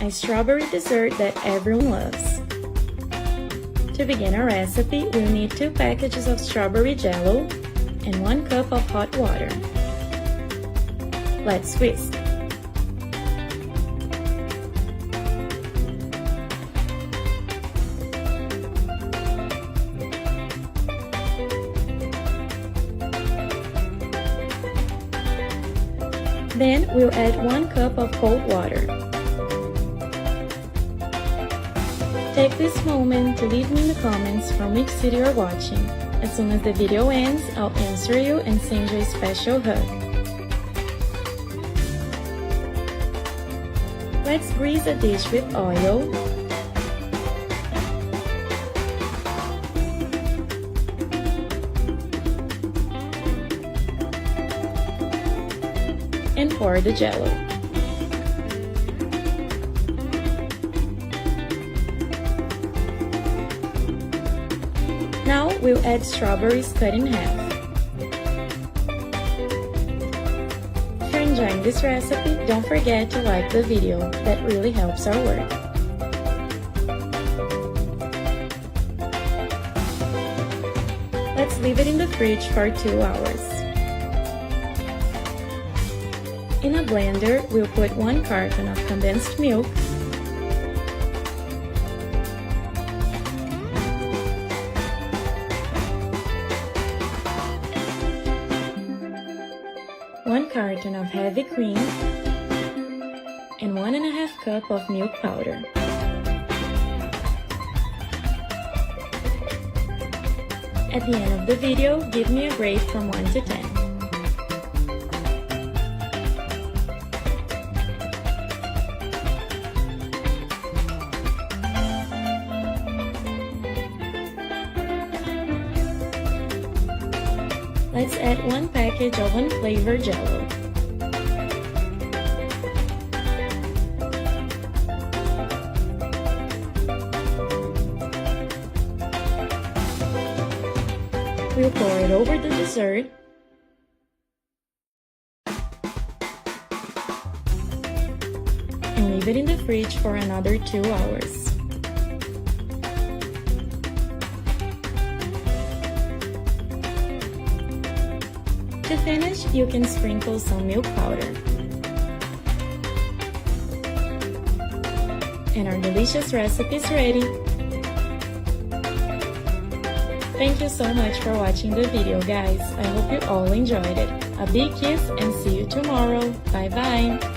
a strawberry dessert that everyone loves. To begin our recipe, we'll need 2 packages of strawberry jello and 1 cup of hot water. Let's whisk. Then we'll add 1 cup of cold water. Take this moment to leave me in the comments from which city you're watching. As soon as the video ends, I'll answer you and send you a special hug. Let's grease a dish with oil. And pour the jello. Now we'll add strawberries cut in half. If you're enjoying this recipe, don't forget to like the video. That really helps our work. Let's leave it in the fridge for 2 hours. In a blender, we'll put 1 carton of condensed milk, one carton of heavy cream, and 1½ cup of milk powder. At the end of the video, give me a grade from 1 to 10. Let's add 1 package of unflavored jello. We'll pour it over the dessert. And leave it in the fridge for another 2 hours. To finish, you can sprinkle some milk powder. And our delicious recipe is ready. Thank you so much for watching the video, guys. I hope you all enjoyed it. A big kiss and see you tomorrow. Bye bye!